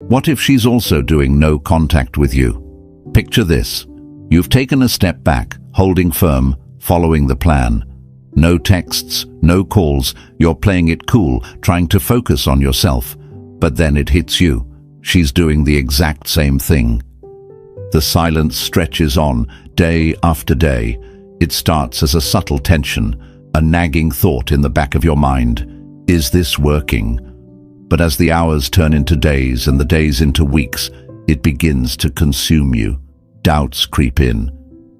What if she's also doing no contact with you? Picture this. You've taken a step back, holding firm, following the plan. No texts, no calls, you're playing it cool, trying to focus on yourself. But then it hits you. She's doing the exact same thing. The silence stretches on, day after day. It starts as a subtle tension, a nagging thought in the back of your mind. Is this working? But as the hours turn into days and the days into weeks, it begins to consume you. Doubts creep in.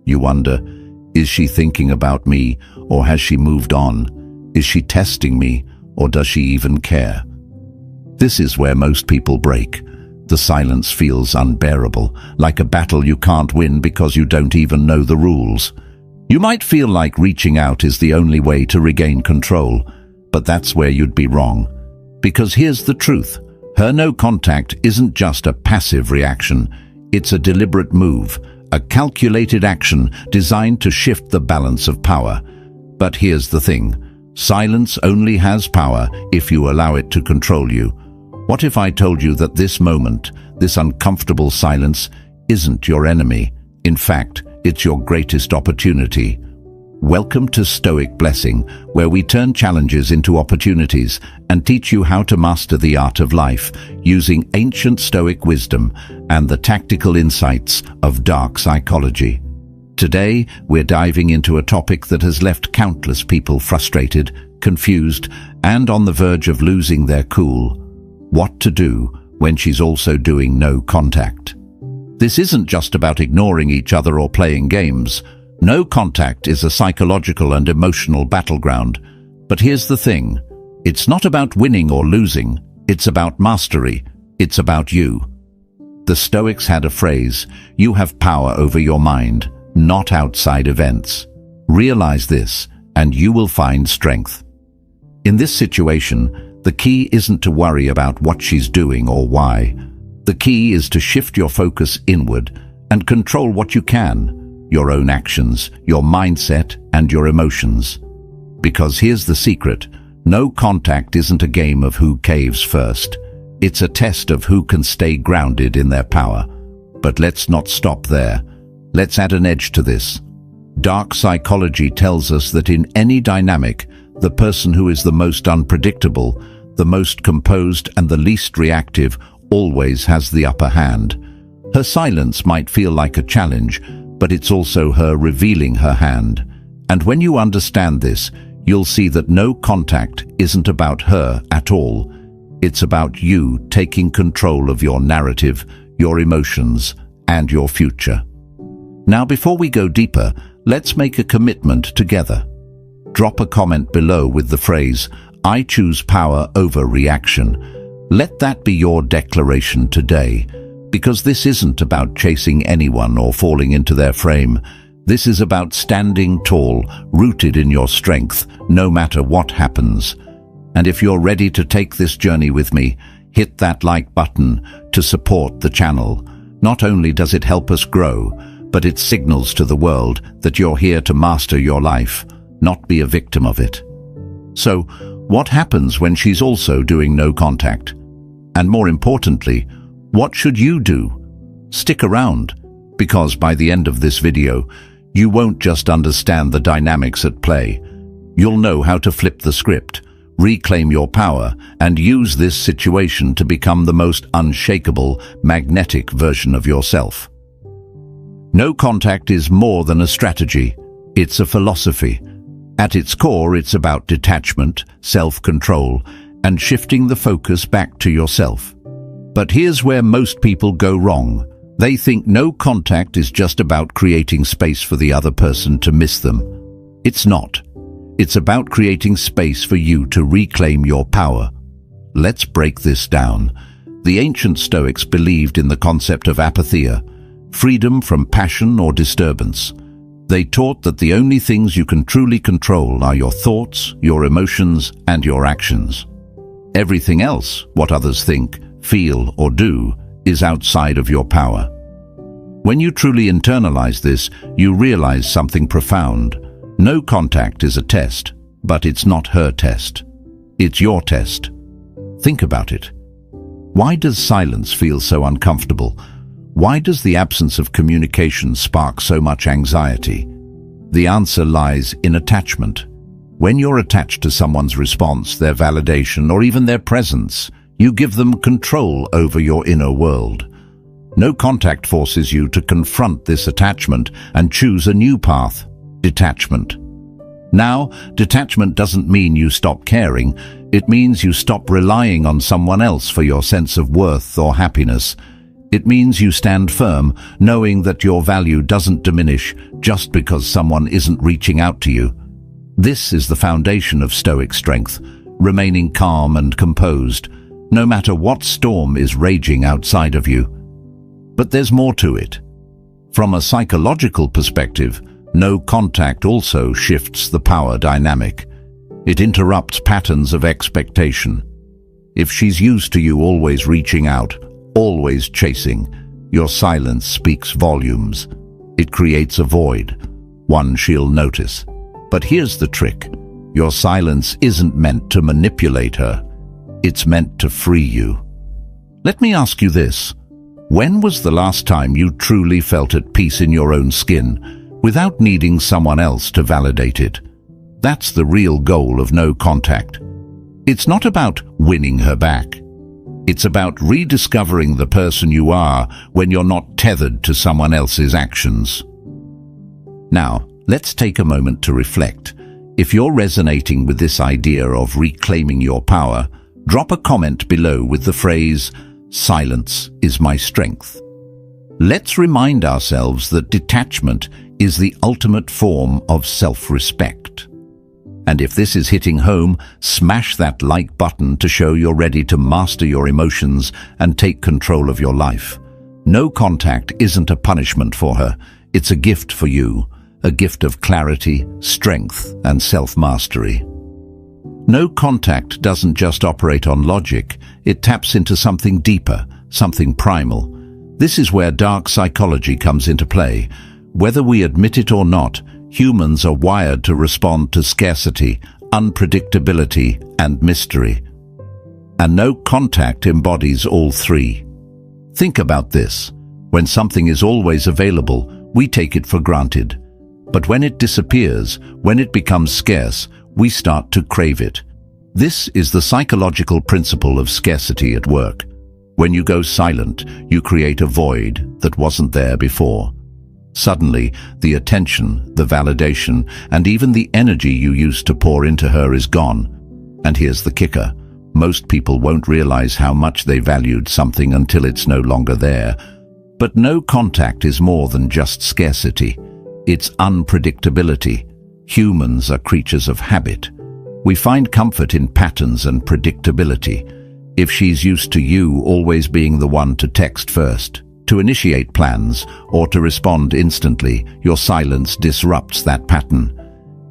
You wonder, is she thinking about me, or has she moved on? Is she testing me, or does she even care? This is where most people break. The silence feels unbearable, like a battle you can't win because you don't even know the rules. You might feel like reaching out is the only way to regain control, but that's where you'd be wrong. Because here's the truth. Her no contact isn't just a passive reaction. It's a deliberate move, a calculated action designed to shift the balance of power. But here's the thing. Silence only has power if you allow it to control you. What if I told you that this moment, this uncomfortable silence, isn't your enemy? In fact, it's your greatest opportunity. Welcome to Stoic Blessing, where we turn challenges into opportunities and teach you how to master the art of life using ancient Stoic wisdom and the tactical insights of dark psychology. Today, we're diving into a topic that has left countless people frustrated, confused, and on the verge of losing their cool. What to do when she's also doing no contact. This isn't just about ignoring each other or playing games. No contact is a psychological and emotional battleground. But here's the thing. It's not about winning or losing. It's about mastery. It's about you. The Stoics had a phrase, "You have power over your mind, not outside events." Realize this, and you will find strength. In this situation, the key isn't to worry about what she's doing or why. The key is to shift your focus inward and control what you can. Your own actions, your mindset, and your emotions. Because here's the secret, no contact isn't a game of who caves first. It's a test of who can stay grounded in their power. But let's not stop there. Let's add an edge to this. Dark psychology tells us that in any dynamic, the person who is the most unpredictable, the most composed, and the least reactive always has the upper hand. Her silence might feel like a challenge, but it's also her revealing her hand. And when you understand this, you'll see that no contact isn't about her at all. It's about you taking control of your narrative, your emotions, and your future. Now, before we go deeper, let's make a commitment together. Drop a comment below with the phrase, "I choose power over reaction." Let that be your declaration today. Because this isn't about chasing anyone or falling into their frame. This is about standing tall, rooted in your strength, no matter what happens. And if you're ready to take this journey with me, hit that like button to support the channel. Not only does it help us grow, but it signals to the world that you're here to master your life, not be a victim of it. So, what happens when she's also doing no contact? And more importantly, what should you do? Stick around, because by the end of this video, you won't just understand the dynamics at play. You'll know how to flip the script, reclaim your power, and use this situation to become the most unshakable, magnetic version of yourself. No contact is more than a strategy. It's a philosophy. At its core, it's about detachment, self-control, and shifting the focus back to yourself. But here's where most people go wrong. They think no contact is just about creating space for the other person to miss them. It's not. It's about creating space for you to reclaim your power. Let's break this down. The ancient Stoics believed in the concept of apatheia, freedom from passion or disturbance. They taught that the only things you can truly control are your thoughts, your emotions, and your actions. Everything else, what others think, feel, or do, is outside of your power. When you truly internalize this, you realize something profound. No contact is a test, but it's not her test. It's your test. Think about it. Why does silence feel so uncomfortable? Why does the absence of communication spark so much anxiety? The answer lies in attachment. When you're attached to someone's response, their validation, or even their presence, you give them control over your inner world. No contact forces you to confront this attachment and choose a new path: detachment. Now, detachment doesn't mean you stop caring. It means you stop relying on someone else for your sense of worth or happiness. It means you stand firm, knowing that your value doesn't diminish just because someone isn't reaching out to you. This is the foundation of Stoic strength, remaining calm and composed, no matter what storm is raging outside of you. But there's more to it. From a psychological perspective, no contact also shifts the power dynamic. It interrupts patterns of expectation. If she's used to you always reaching out, always chasing, your silence speaks volumes. It creates a void, one she'll notice. But here's the trick. Your silence isn't meant to manipulate her. It's meant to free you. Let me ask you this. When was the last time you truly felt at peace in your own skin, without needing someone else to validate it? That's the real goal of no contact. It's not about winning her back. It's about rediscovering the person you are when you're not tethered to someone else's actions. Now, let's take a moment to reflect. If you're resonating with this idea of reclaiming your power, drop a comment below with the phrase, "Silence is my strength." Let's remind ourselves that detachment is the ultimate form of self-respect. And if this is hitting home, smash that like button to show you're ready to master your emotions and take control of your life. No contact isn't a punishment for her. It's a gift for you, a gift of clarity, strength, and self-mastery. No contact doesn't just operate on logic. It taps into something deeper, something primal. This is where dark psychology comes into play. Whether we admit it or not, humans are wired to respond to scarcity, unpredictability, and mystery. And no contact embodies all three. Think about this. When something is always available, we take it for granted. But when it disappears, when it becomes scarce, we start to crave it. This is the psychological principle of scarcity at work. When you go silent, you create a void that wasn't there before. Suddenly, the attention, the validation, and even the energy you used to pour into her is gone. And here's the kicker. Most people won't realize how much they valued something until it's no longer there. But no contact is more than just scarcity. It's unpredictability. Humans are creatures of habit. We find comfort in patterns and predictability. If she's used to you always being the one to text first, to initiate plans, or to respond instantly, your silence disrupts that pattern.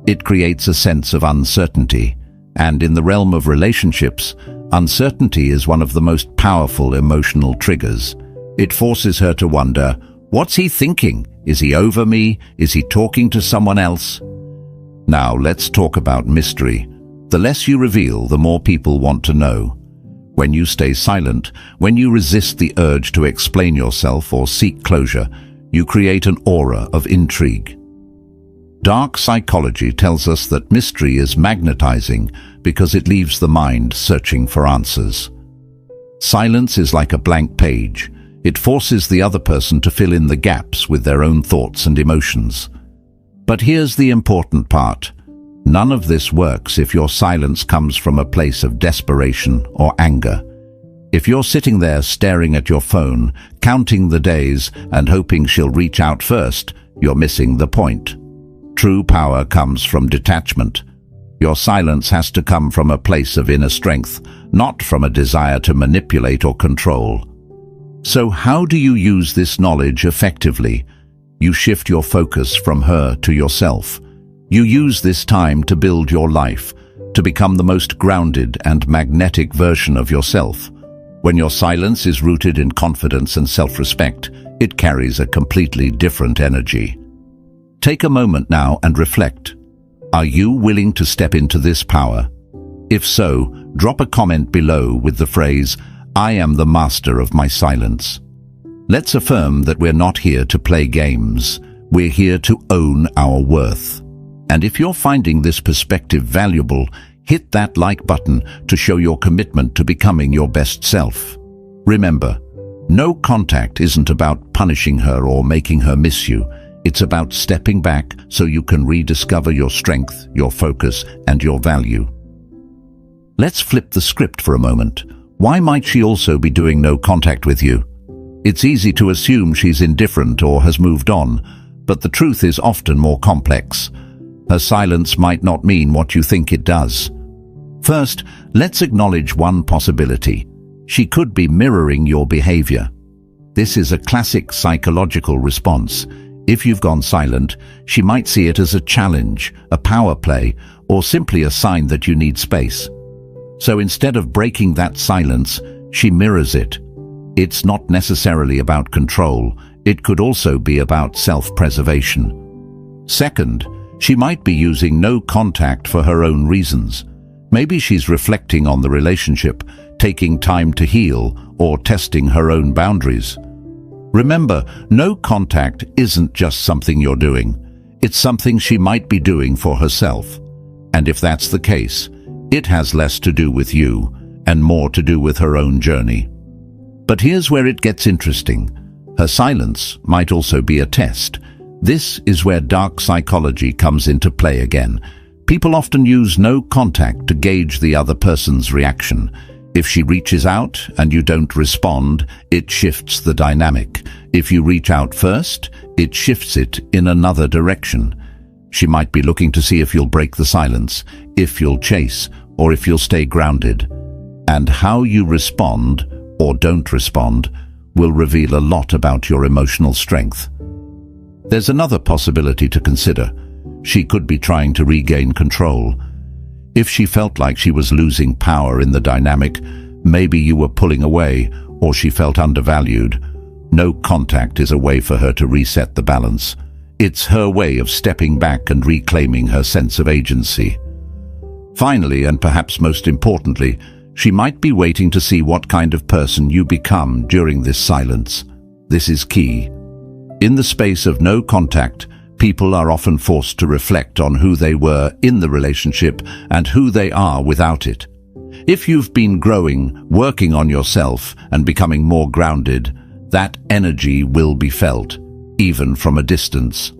It creates a sense of uncertainty. And in the realm of relationships, uncertainty is one of the most powerful emotional triggers. It forces her to wonder, what's he thinking? Is he over me? Is he talking to someone else? Now let's talk about mystery. The less you reveal, the more people want to know. When you stay silent, when you resist the urge to explain yourself or seek closure, you create an aura of intrigue. Dark psychology tells us that mystery is magnetizing because it leaves the mind searching for answers. Silence is like a blank page. It forces the other person to fill in the gaps with their own thoughts and emotions. But here's the important part. None of this works if your silence comes from a place of desperation or anger. If you're sitting there staring at your phone, counting the days and hoping she'll reach out first, you're missing the point. True power comes from detachment. Your silence has to come from a place of inner strength, not from a desire to manipulate or control. So how do you use this knowledge effectively? You shift your focus from her to yourself. You use this time to build your life, to become the most grounded and magnetic version of yourself. When your silence is rooted in confidence and self-respect, it carries a completely different energy. Take a moment now and reflect. Are you willing to step into this power? If so, drop a comment below with the phrase, I am the master of my silence. Let's affirm that we're not here to play games. We're here to own our worth. And if you're finding this perspective valuable, hit that like button to show your commitment to becoming your best self. Remember, no contact isn't about punishing her or making her miss you. It's about stepping back so you can rediscover your strength, your focus, and your value. Let's flip the script for a moment. Why might she also be doing no contact with you? It's easy to assume she's indifferent or has moved on, but the truth is often more complex. Her silence might not mean what you think it does. First, let's acknowledge one possibility. She could be mirroring your behavior. This is a classic psychological response. If you've gone silent, she might see it as a challenge, a power play, or simply a sign that you need space. So instead of breaking that silence, she mirrors it. It's not necessarily about control. It could also be about self-preservation. Second, she might be using no contact for her own reasons. Maybe she's reflecting on the relationship, taking time to heal, or testing her own boundaries. Remember, no contact isn't just something you're doing. It's something she might be doing for herself. And if that's the case, it has less to do with you and more to do with her own journey. But here's where it gets interesting. Her silence might also be a test. This is where dark psychology comes into play again. People often use no contact to gauge the other person's reaction. If she reaches out and you don't respond, it shifts the dynamic. If you reach out first, it shifts it in another direction. She might be looking to see if you'll break the silence, if you'll chase, or if you'll stay grounded. And how you respond, or don't respond, will reveal a lot about your emotional strength. There's another possibility to consider. She could be trying to regain control. If she felt like she was losing power in the dynamic, maybe you were pulling away, or she felt undervalued. No contact is a way for her to reset the balance. It's her way of stepping back and reclaiming her sense of agency. Finally, and perhaps most importantly, she might be waiting to see what kind of person you become during this silence. This is key. In the space of no contact, people are often forced to reflect on who they were in the relationship and who they are without it. If you've been growing, working on yourself, and becoming more grounded, that energy will be felt, even from a distance.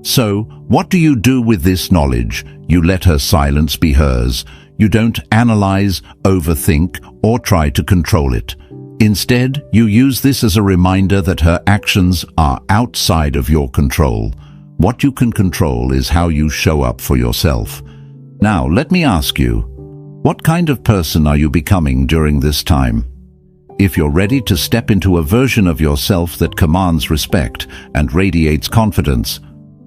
So, what do you do with this knowledge? You let her silence be hers. You don't analyze, overthink, or try to control it. Instead, you use this as a reminder that her actions are outside of your control. What you can control is how you show up for yourself. Now, let me ask you, what kind of person are you becoming during this time? If you're ready to step into a version of yourself that commands respect and radiates confidence,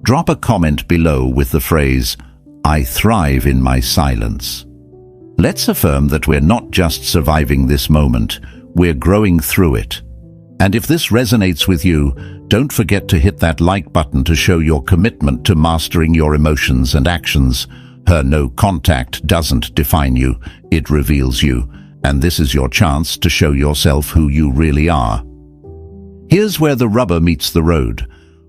drop a comment below with the phrase, "I thrive in my silence." Let's affirm that we're not just surviving this moment, we're growing through it. And if this resonates with you, don't forget to hit that like button to show your commitment to mastering your emotions and actions. Her no contact doesn't define you, it reveals you, and this is your chance to show yourself who you really are. Here's where the rubber meets the road.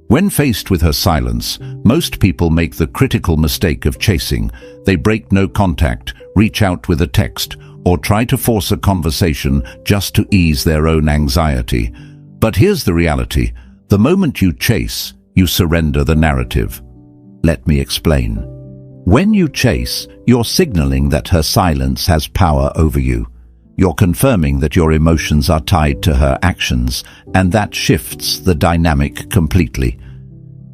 When faced with her silence, most people make the critical mistake of chasing. They break no contact, reach out with a text, or try to force a conversation just to ease their own anxiety. But here's the reality. The moment you chase, you surrender the narrative. Let me explain. When you chase, you're signaling that her silence has power over you. You're confirming that your emotions are tied to her actions, and that shifts the dynamic completely.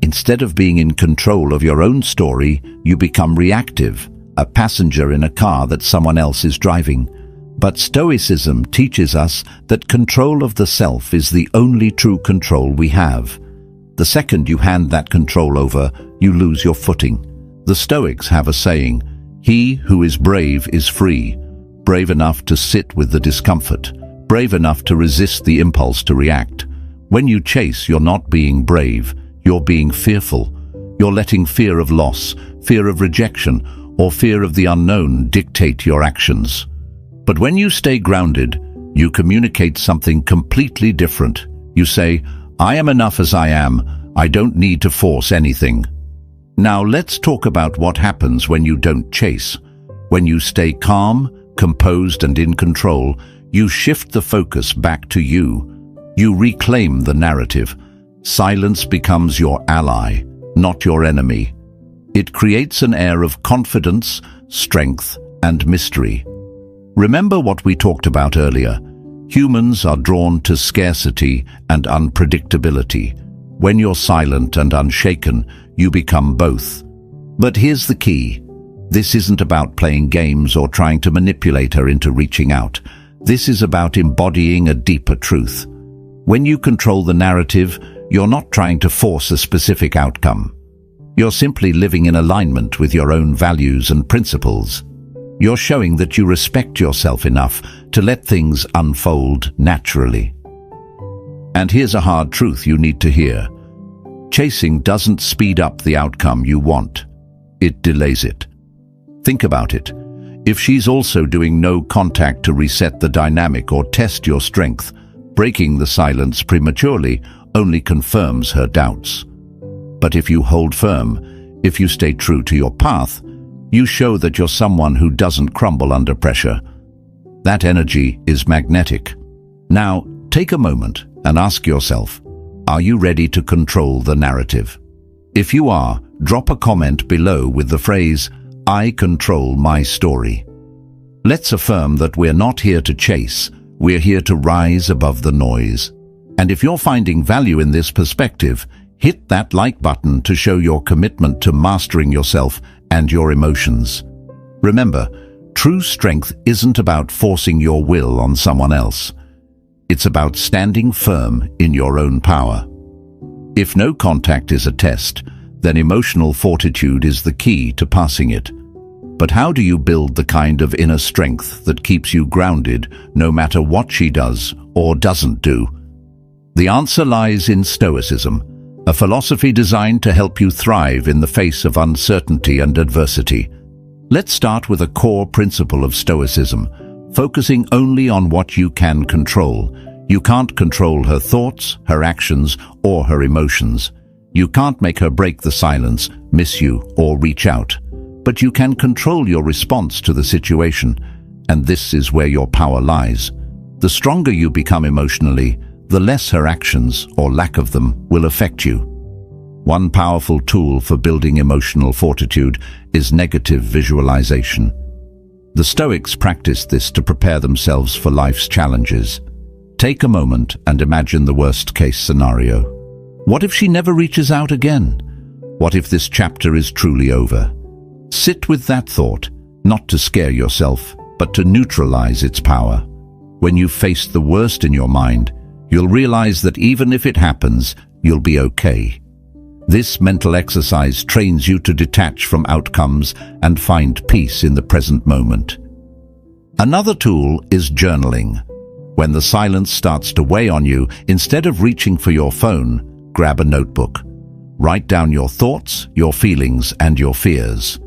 Instead of being in control of your own story, you become reactive, a passenger in a car that someone else is driving. But Stoicism teaches us that control of the self is the only true control we have. The second you hand that control over, you lose your footing. The Stoics have a saying, "He who is brave is free," brave enough to sit with the discomfort, brave enough to resist the impulse to react. When you chase, you're not being brave, you're being fearful. You're letting fear of loss, fear of rejection, or fear of the unknown dictate your actions. But when you stay grounded, You communicate something completely different. You say, "I am enough as I am. I don't need to force anything." Now let's talk about what happens when you don't chase. When you stay calm, composed and in control, you shift the focus back to you. You reclaim the narrative. Silence becomes your ally, not your enemy. It creates an air of confidence, strength, and mystery. Remember what we talked about earlier. Humans are drawn to scarcity and unpredictability. When you're silent and unshaken, you become both. But here's the key. This isn't about playing games or trying to manipulate her into reaching out. This is about embodying a deeper truth. When you control the narrative, you're not trying to force a specific outcome. You're simply living in alignment with your own values and principles. You're showing that you respect yourself enough to let things unfold naturally. And here's a hard truth you need to hear. Chasing doesn't speed up the outcome you want. It delays it. Think about it. If she's also doing no contact to reset the dynamic or test your strength, breaking the silence prematurely only confirms her doubts. But if you hold firm, if you stay true to your path, you show that you're someone who doesn't crumble under pressure. That energy is magnetic. Now, take a moment and ask yourself, are you ready to control the narrative? If you are, drop a comment below with the phrase, "I control my story." Let's affirm that we're not here to chase, we're here to rise above the noise. And if you're finding value in this perspective, hit that like button to show your commitment to mastering yourself and your emotions. Remember, true strength isn't about forcing your will on someone else. It's about standing firm in your own power. If no contact is a test, then emotional fortitude is the key to passing it. But how do you build the kind of inner strength that keeps you grounded no matter what she does or doesn't do? The answer lies in Stoicism, a philosophy designed to help you thrive in the face of uncertainty and adversity. Let's start with a core principle of Stoicism, focusing only on what you can control. You can't control her thoughts, her actions, or her emotions. You can't make her break the silence, miss you, or reach out. But you can control your response to the situation, and this is where your power lies. The stronger you become emotionally, the less her actions, or lack of them, will affect you. One powerful tool for building emotional fortitude is negative visualization. The Stoics practiced this to prepare themselves for life's challenges. Take a moment and imagine the worst-case scenario. What if she never reaches out again? What if this chapter is truly over? Sit with that thought, not to scare yourself, but to neutralize its power. When you face the worst in your mind, you'll realize that even if it happens, you'll be okay. This mental exercise trains you to detach from outcomes and find peace in the present moment. Another tool is journaling. When the silence starts to weigh on you, instead of reaching for your phone, grab a notebook. Write down your thoughts, your feelings, and your fears.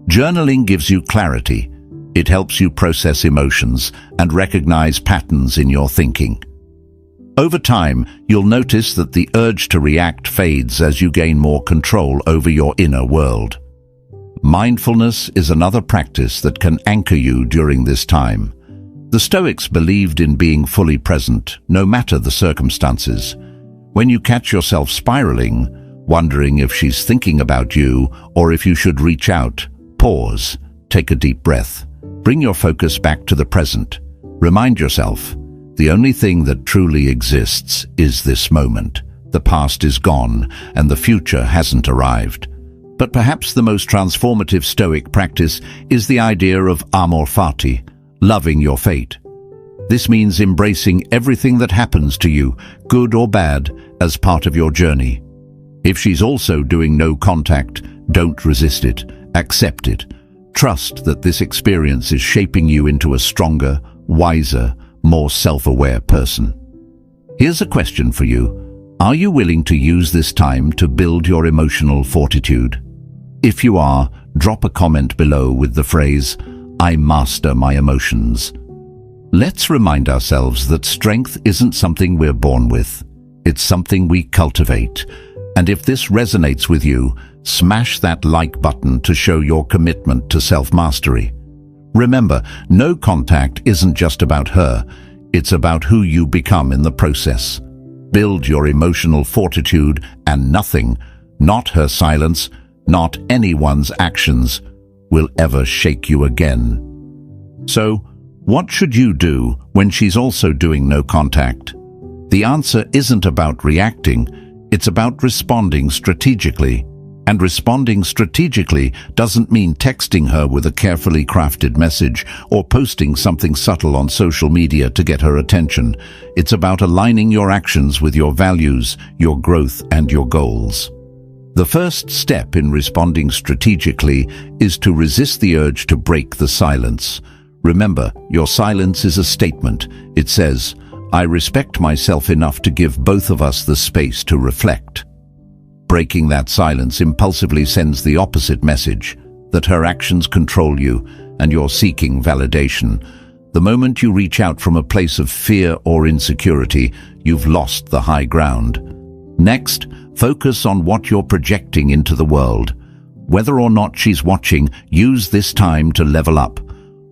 Journaling gives you clarity. It helps you process emotions and recognize patterns in your thinking. Over time, you'll notice that the urge to react fades as you gain more control over your inner world. Mindfulness is another practice that can anchor you during this time. The Stoics believed in being fully present, no matter the circumstances. When you catch yourself spiraling, wondering if she's thinking about you or if you should reach out, pause, take a deep breath. Bring your focus back to the present. Remind yourself, the only thing that truly exists is this moment. The past is gone and the future hasn't arrived. But perhaps the most transformative Stoic practice is the idea of amor fati, loving your fate. This means embracing everything that happens to you, good or bad, as part of your journey. If she's also doing no contact, don't resist it, accept it. Trust that this experience is shaping you into a stronger, wiser, more self-aware person. Here's a question for you. Are you willing to use this time to build your emotional fortitude? If you are, drop a comment below with the phrase, "I master my emotions." Let's remind ourselves that strength isn't something we're born with. It's something we cultivate. And if this resonates with you, smash that like button to show your commitment to self-mastery. Remember, no contact isn't just about her. It's about who you become in the process. Build your emotional fortitude, and nothing, not her silence, not anyone's actions, will ever shake you again. So, what should you do when she's also doing no contact? The answer isn't about reacting, it's about responding strategically. And responding strategically doesn't mean texting her with a carefully crafted message or posting something subtle on social media to get her attention. It's about aligning your actions with your values, your growth, and your goals. The first step in responding strategically is to resist the urge to break the silence. Remember, your silence is a statement. It says, "I respect myself enough to give both of us the space to reflect." Breaking that silence impulsively sends the opposite message, that her actions control you and you're seeking validation. The moment you reach out from a place of fear or insecurity, you've lost the high ground. Next, focus on what you're projecting into the world. Whether or not she's watching, use this time to level up.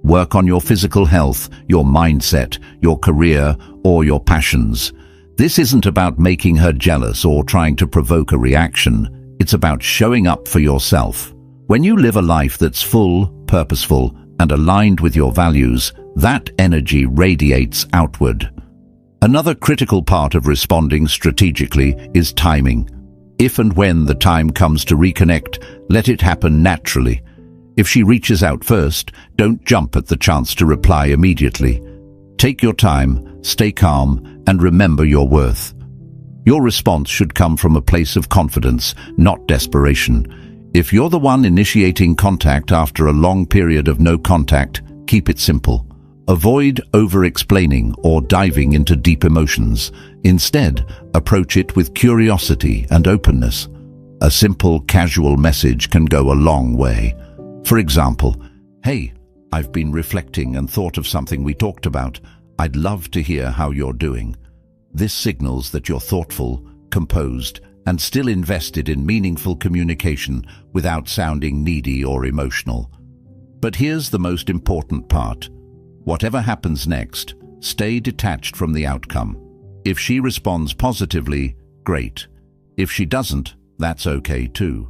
Work on your physical health, your mindset, your career, or your passions. This isn't about making her jealous or trying to provoke a reaction. It's about showing up for yourself. When you live a life that's full, purposeful, and aligned with your values, that energy radiates outward. Another critical part of responding strategically is timing. If and when the time comes to reconnect, let it happen naturally. If she reaches out first, don't jump at the chance to reply immediately. Take your time, stay calm, and remember your worth. Your response should come from a place of confidence, not desperation. If you're the one initiating contact after a long period of no contact, keep it simple. Avoid over-explaining or diving into deep emotions. Instead, approach it with curiosity and openness. A simple, casual message can go a long way. For example, "Hey, I've been reflecting and thought of something we talked about. I'd love to hear how you're doing." This signals that you're thoughtful, composed, and still invested in meaningful communication without sounding needy or emotional. But here's the most important part. Whatever happens next, stay detached from the outcome. If she responds positively, great. If she doesn't, that's okay too.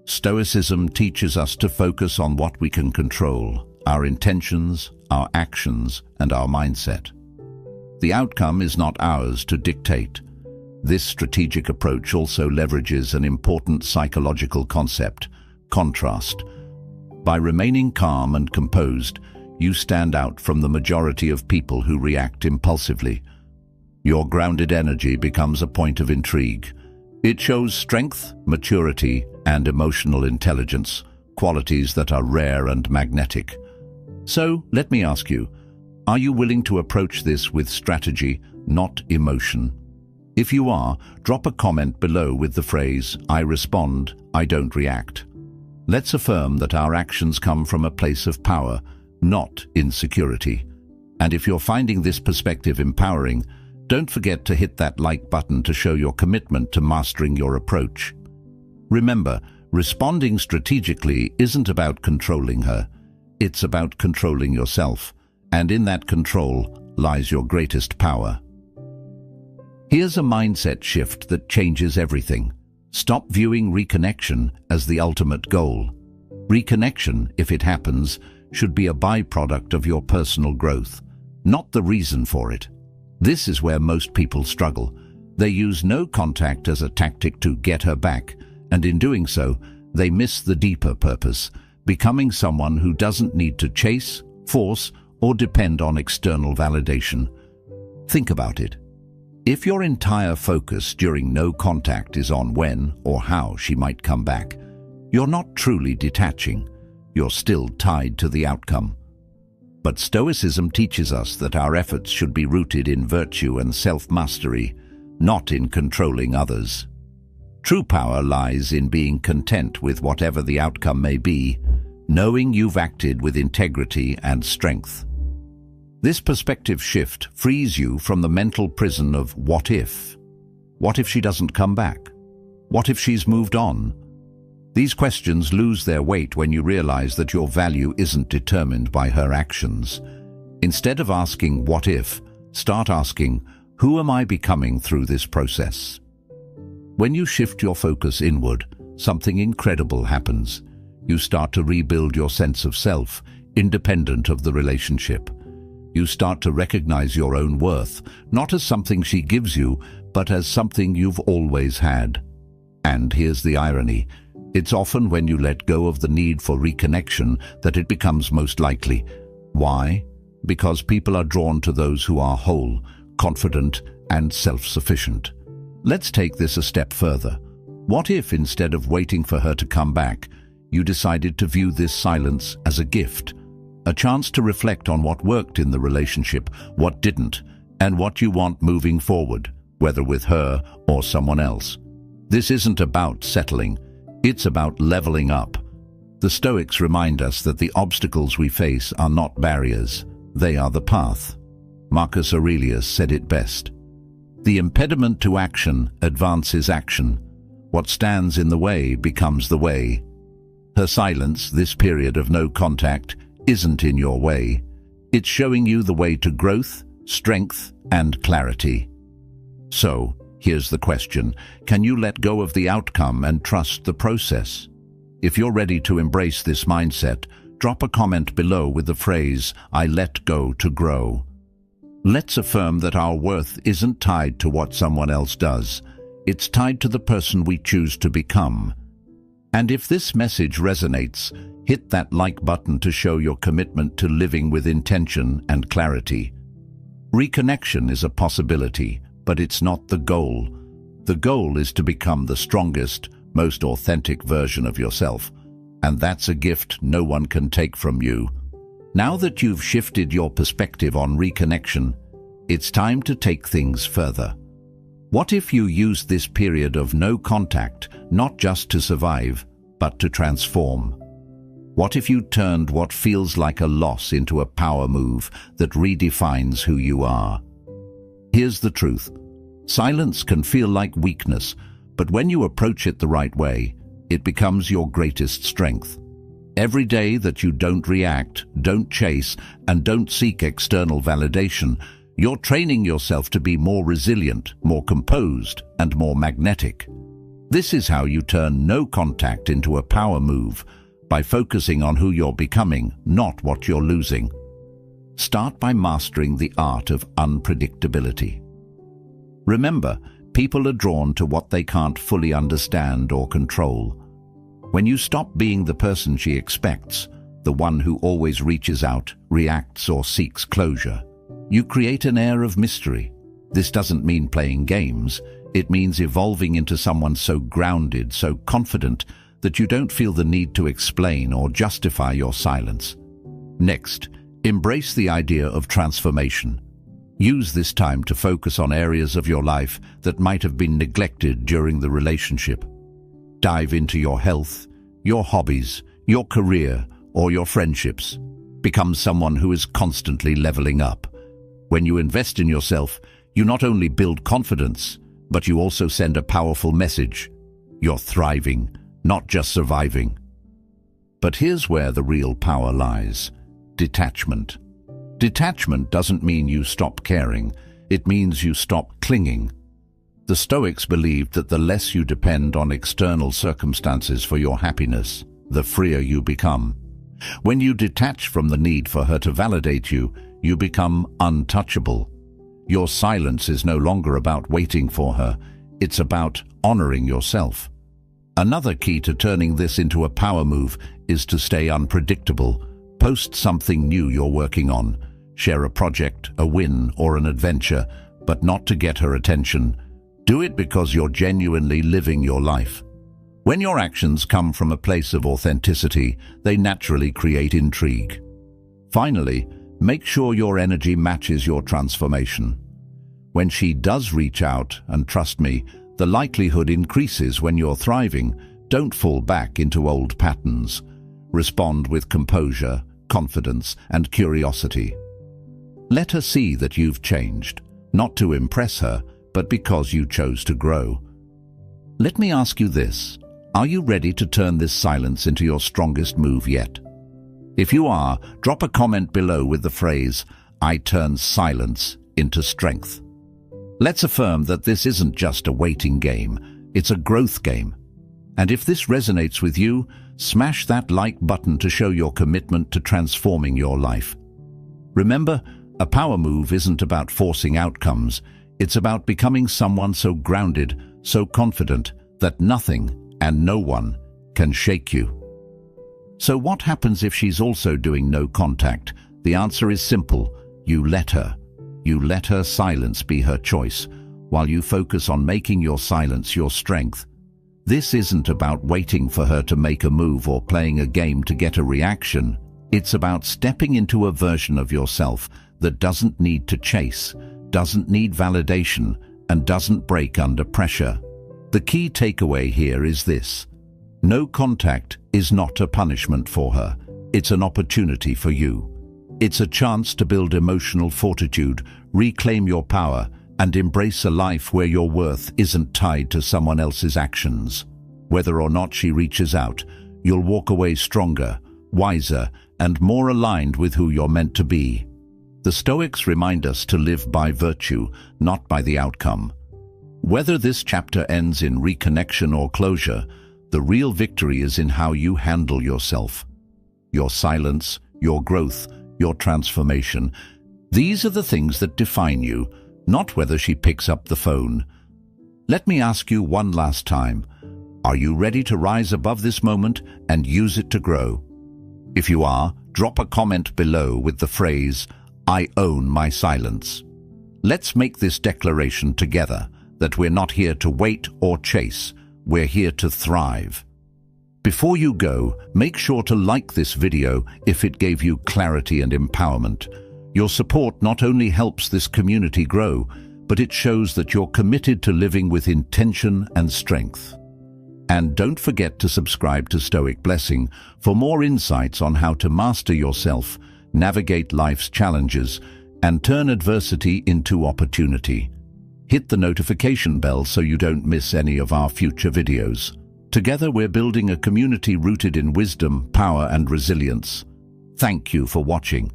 Stoicism teaches us to focus on what we can control: our intentions, our actions, and our mindset. The outcome is not ours to dictate. This strategic approach also leverages an important psychological concept: contrast. By remaining calm and composed, you stand out from the majority of people who react impulsively. Your grounded energy becomes a point of intrigue. It shows strength, maturity, and emotional intelligence, qualities that are rare and magnetic. So, let me ask you, are you willing to approach this with strategy, not emotion? If you are, drop a comment below with the phrase, "I respond, I don't react." Let's affirm that our actions come from a place of power, not insecurity. And if you're finding this perspective empowering, don't forget to hit that like button to show your commitment to mastering your approach. Remember, responding strategically isn't about controlling her. It's about controlling yourself, and in that control lies your greatest power. Here's a mindset shift that changes everything. Stop viewing reconnection as the ultimate goal. Reconnection, if it happens, should be a byproduct of your personal growth, not the reason for it. This is where most people struggle. They use no contact as a tactic to get her back, and in doing so, they miss the deeper purpose: becoming someone who doesn't need to chase, force, or depend on external validation. Think about it. If your entire focus during no contact is on when or how she might come back, you're not truly detaching. You're still tied to the outcome. But Stoicism teaches us that our efforts should be rooted in virtue and self-mastery, not in controlling others. True power lies in being content with whatever the outcome may be, knowing you've acted with integrity and strength. This perspective shift frees you from the mental prison of what if? What if she doesn't come back? What if she's moved on? These questions lose their weight when you realize that your value isn't determined by her actions. Instead of asking what if, start asking, who am I becoming through this process? When you shift your focus inward, something incredible happens. You start to rebuild your sense of self, independent of the relationship. You start to recognize your own worth, not as something she gives you, but as something you've always had. And here's the irony. It's often when you let go of the need for reconnection that it becomes most likely. Why? Because people are drawn to those who are whole, confident, and self-sufficient. Let's take this a step further. What if, instead of waiting for her to come back, you decided to view this silence as a gift? A chance to reflect on what worked in the relationship, what didn't, and what you want moving forward, whether with her or someone else. This isn't about settling. It's about leveling up. The Stoics remind us that the obstacles we face are not barriers, they are the path. Marcus Aurelius said it best. The impediment to action advances action. What stands in the way becomes the way. Her silence, this period of no contact, isn't in your way. It's showing you the way to growth, strength, and clarity. So, here's the question. Can you let go of the outcome and trust the process? If you're ready to embrace this mindset, drop a comment below with the phrase, "I let go to grow." Let's affirm that our worth isn't tied to what someone else does. It's tied to the person we choose to become. And if this message resonates, hit that like button to show your commitment to living with intention and clarity. Reconnection is a possibility, but it's not the goal. The goal is to become the strongest, most authentic version of yourself, and that's a gift no one can take from you. Now that you've shifted your perspective on reconnection, it's time to take things further. What if you used this period of no contact not just to survive, but to transform? What if you turned what feels like a loss into a power move that redefines who you are? Here's the truth. Silence can feel like weakness, but when you approach it the right way, it becomes your greatest strength. Every day that you don't react, don't chase, and don't seek external validation, you're training yourself to be more resilient, more composed, and more magnetic. This is how you turn no contact into a power move, by focusing on who you're becoming, not what you're losing. Start by mastering the art of unpredictability. Remember, people are drawn to what they can't fully understand or control. When you stop being the person she expects, the one who always reaches out, reacts, or seeks closure, you create an air of mystery. This doesn't mean playing games. It means evolving into someone so grounded, so confident, that you don't feel the need to explain or justify your silence. Next, embrace the idea of transformation. Use this time to focus on areas of your life that might have been neglected during the relationship. Dive into your health, your hobbies, your career, or your friendships. Become someone who is constantly leveling up. When you invest in yourself, you not only build confidence, but you also send a powerful message. You're thriving, not just surviving. But here's where the real power lies: detachment. Detachment doesn't mean you stop caring, it means you stop clinging. The Stoics believed that the less you depend on external circumstances for your happiness, the freer you become. When you detach from the need for her to validate you, you become untouchable. Your silence is no longer about waiting for her, it's about honoring yourself. Another key to turning this into a power move is to stay unpredictable. Post something new you're working on. Share a project, a win, or an adventure, but not to get her attention. Do it because you're genuinely living your life. When your actions come from a place of authenticity, they naturally create intrigue. Finally, make sure your energy matches your transformation. When she does reach out, and trust me, the likelihood increases when you're thriving, don't fall back into old patterns. Respond with composure, confidence, and curiosity. Let her see that you've changed, not to impress her, but because you chose to grow. Let me ask you this. Are you ready to turn this silence into your strongest move yet? If you are, drop a comment below with the phrase, "I turn silence into strength." Let's affirm that this isn't just a waiting game, it's a growth game. And if this resonates with you, smash that like button to show your commitment to transforming your life. Remember, a power move isn't about forcing outcomes, it's about becoming someone so grounded, so confident, that nothing and no one can shake you. So what happens if she's also doing no contact? The answer is simple. You let her. You let her silence be her choice, while you focus on making your silence your strength. This isn't about waiting for her to make a move or playing a game to get a reaction. It's about stepping into a version of yourself that doesn't need to chase, doesn't need validation, and doesn't break under pressure. The key takeaway here is this. No contact is not a punishment for her. It's an opportunity for you. It's a chance to build emotional fortitude, reclaim your power, and embrace a life where your worth isn't tied to someone else's actions. Whether or not she reaches out, you'll walk away stronger, wiser, and more aligned with who you're meant to be. The Stoics remind us to live by virtue, not by the outcome. Whether this chapter ends in reconnection or closure, the real victory is in how you handle yourself. Your silence, your growth, your transformation. These are the things that define you, not whether she picks up the phone. Let me ask you one last time. Are you ready to rise above this moment and use it to grow? If you are, drop a comment below with the phrase, "I own my silence." Let's make this declaration together, that we're not here to wait or chase, we're here to thrive. Before you go, make sure to like this video if it gave you clarity and empowerment. Your support not only helps this community grow, but it shows that you're committed to living with intention and strength. And don't forget to subscribe to Stoic Blessing for more insights on how to master yourself, navigate life's challenges, and turn adversity into opportunity. Hit the notification bell so you don't miss any of our future videos. Together we're building a community rooted in wisdom, power, and resilience. Thank you for watching.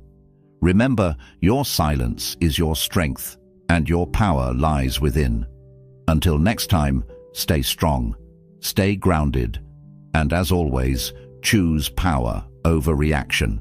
Remember, your silence is your strength, and your power lies within. Until next time, stay strong, stay grounded, and as always, choose power over reaction.